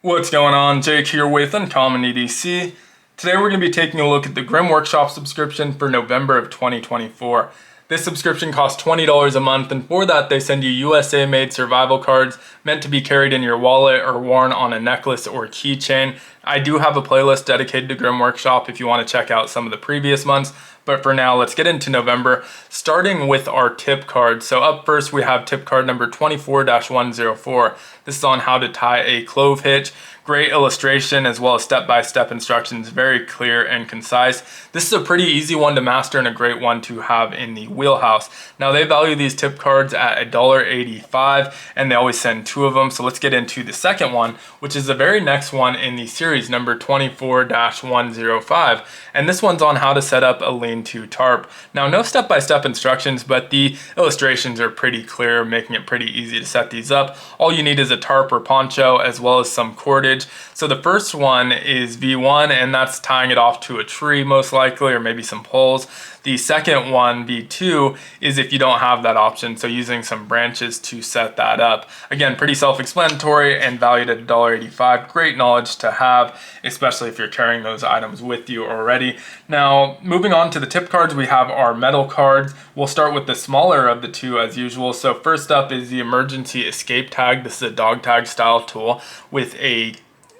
What's going on? Jake here with Uncommon EDC. Today we're going to be taking a look at the Grim Workshop subscription for November of 2024. This subscription costs $20 a month, and for that they send you USA made survival cards meant to be carried in your wallet or worn on a necklace or keychain. I do have a playlist dedicated to Grim Workshop if you want to check out some of the previous months. But for now, let's get into November, starting with our tip card. So up first, we have tip card number 24-104. This is on how to tie a clove hitch. Great illustration as well as step-by-step instructions, very clear and concise. This is a pretty easy one to master and a great one to have in the wheelhouse. Now they value these tip cards at $1.85 and they always send 2 of them. So let's get into the second one, which is the very next one in the series, number 24-105. And this one's on how to set up a lean-to tarp. Now no step-by-step instructions, but the illustrations are pretty clear, making it pretty easy to set these up. All you need is a tarp or poncho as well as some cordage. So the first one is V1, and that's tying it off to a tree most likely, or maybe some poles. The second one, V2, is if you don't have that option, so using some branches to set that up. Again, pretty self-explanatory and valued at $1.85. Great knowledge to have, especially if you're carrying those items with you already. Now, moving on to the tip cards, we have our metal cards. We'll start with the smaller of the two as usual. So first up is the emergency escape tag. This is a dog tag style tool with a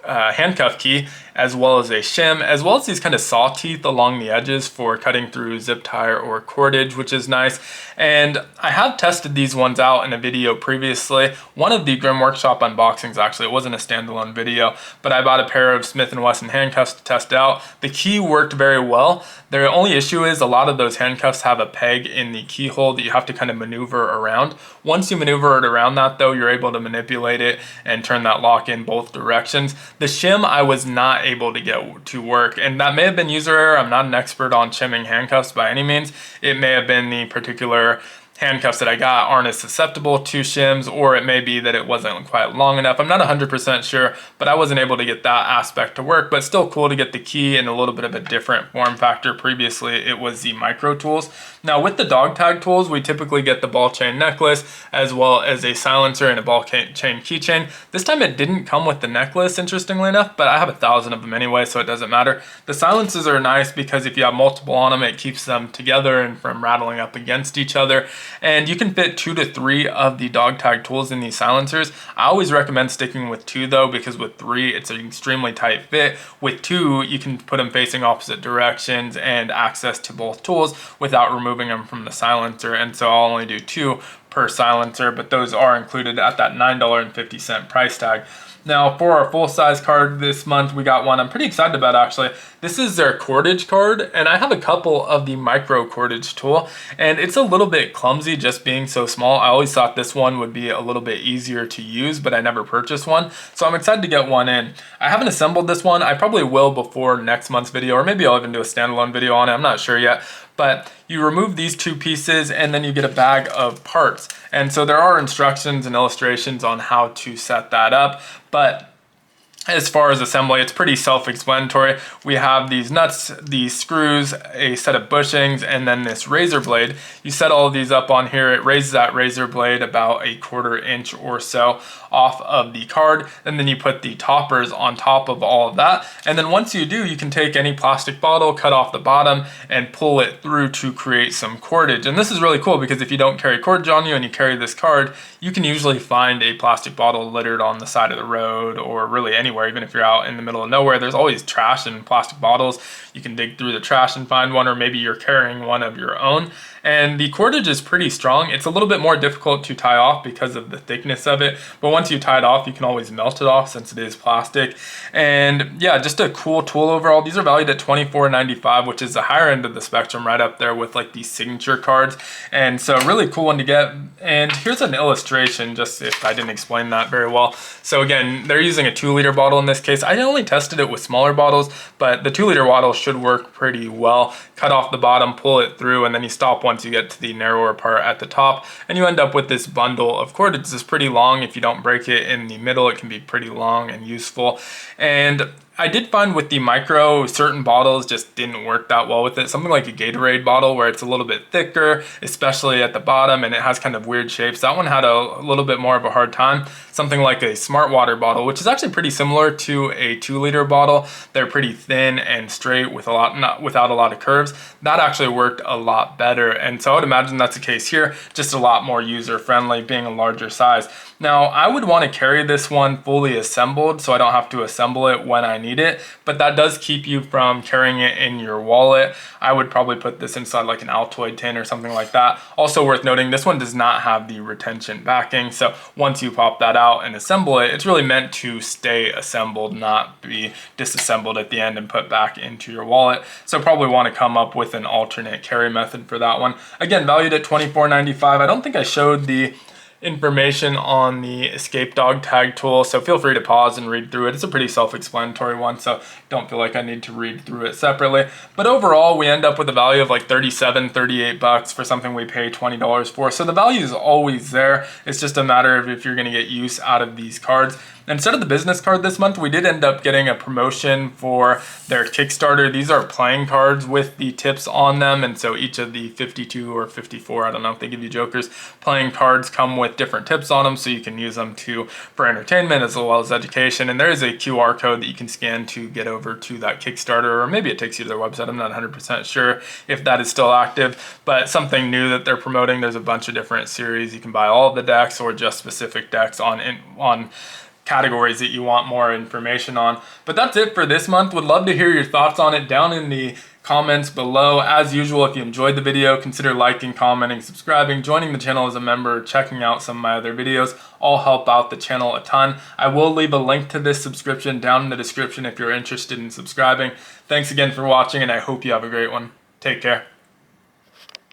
handcuff key, as well as a shim, as well as these kind of saw teeth along the edges for cutting through zip tie or cordage, which is nice. And I have tested these ones out in a video previously. One of the Grim Workshop unboxings, actually, it wasn't a standalone video, but I bought a pair of Smith & Wesson handcuffs to test out. The key worked very well. The only issue is a lot of those handcuffs have a peg in the keyhole that you have to kind of maneuver around. Once you maneuver it around that though, you're able to manipulate it and turn that lock in both directions. The shim I was not able to get to work, and that may have been user error. I'm not an expert on shimming handcuffs by any means. It may have been the particular handcuffs that I got aren't as susceptible to shims, or it may be that it wasn't quite long enough. I'm not 100% sure, but I wasn't able to get that aspect to work, but still cool to get the key in a little bit of a different form factor. Previously, it was the micro tools. Now with the dog tag tools, we typically get the ball chain necklace as well as a silencer and a ball chain keychain. This time it didn't come with the necklace, interestingly enough, but I have 1,000 of them anyway, so it doesn't matter. The silencers are nice because if you have multiple on them, it keeps them together and from rattling up against each other. And you can fit 2 to 3 of the dog tag tools in these silencers. I always recommend sticking with 2 though, because with 3, it's an extremely tight fit. With 2, you can put them facing opposite directions and access to both tools without removing them from the silencer. And so I'll only do 2 per silencer, but those are included at that $9.50 price tag. Now for our full-size card this month, we got one I'm pretty excited about actually. This is their Cordage card, and I have a couple of the micro cordage tool, and it's a little bit clumsy just being so small. I always thought this one would be a little bit easier to use, but I never purchased one, so I'm excited to get one in. I haven't assembled this one. I probably will before next month's video, or maybe I'll even do a standalone video on it. I'm not sure yet. But you remove these 2 pieces and then you get a bag of parts. And so there are instructions and illustrations on how to set that up. But as far as assembly, it's pretty self-explanatory. We have these nuts, these screws, a set of bushings, and then this razor blade. You set all of these up on here. It raises that razor blade about 1/4 inch or so off of the card, and then you put the toppers on top of all of that. And then once you do, you can take any plastic bottle, cut off the bottom, and pull it through to create some cordage. And this is really cool because if you don't carry cordage on you and you carry this card, you can usually find a plastic bottle littered on the side of the road or really anywhere. Even if you're out in the middle of nowhere, there's always trash and plastic bottles. You can dig through the trash and find one, or maybe you're carrying one of your own. And the cordage is pretty strong. It's a little bit more difficult to tie off because of the thickness of it, but once you tie it off, you can always melt it off since it is plastic. And yeah, just a cool tool overall. These are valued at $24.95, which is the higher end of the spectrum, right up there with like these signature cards. And so really cool one to get. And here's an illustration, just if I didn't explain that very well. So again, they're using a 2-liter bottle in this case. I only tested it with smaller bottles, but the 2-liter bottle should work pretty well. Cut off the bottom, pull it through, and then you stop once you get to the narrower part at the top, and you end up with this bundle of cordage. This is pretty long. If you don't break it in the middle, it can be pretty long and useful. And I did find with the micro, certain bottles just didn't work that well with it. Something like a Gatorade bottle where it's a little bit thicker, especially at the bottom, and it has kind of weird shapes. That one had a little bit more of a hard time. Something like a Smart Water bottle, which is actually pretty similar to a 2-liter bottle. They're pretty thin and straight with without a lot of curves. That actually worked a lot better. And so I would imagine that's the case here, just a lot more user friendly being a larger size. Now, I would want to carry this one fully assembled so I don't have to assemble it when I need it, but that does keep you from carrying it in your wallet. I would probably put this inside like an Altoid tin or something like that. Also worth noting, this one does not have the retention backing, so once you pop that out and assemble it, it's really meant to stay assembled, not be disassembled at the end and put back into your wallet. So probably want to come up with an alternate carry method for that one. Again, valued at $24.95. I don't think I showed the information on the escape dog tag tool, so feel free to pause and read through it. It's a pretty self-explanatory one, so don't feel like I need to read through it separately. But overall, we end up with a value of like $38 for something we pay $20 for. So the value is always there. It's just a matter of if you're going to get use out of these cards. Instead of the business card this month, we did end up getting a promotion for their Kickstarter. These are playing cards with the tips on them, and so each of the 52 or 54, I don't know if they give you jokers, playing cards come with different tips on them, so you can use them for entertainment as well as education. And there is a QR code that you can scan to get over to that Kickstarter, or maybe it takes you to their website. I'm not 100% sure if that is still active, but something new that they're promoting. There's a bunch of different series. You can buy all of the decks or just specific decks on categories that you want more information on. But that's it for this month. Would love to hear your thoughts on it down in the comments below. As usual, if you enjoyed the video, consider liking, commenting, subscribing, joining the channel as a member, checking out some of my other videos. All help out the channel a ton. I will leave a link to this subscription down in the description if you're interested in subscribing. Thanks again for watching, and I hope you have a great one. Take care.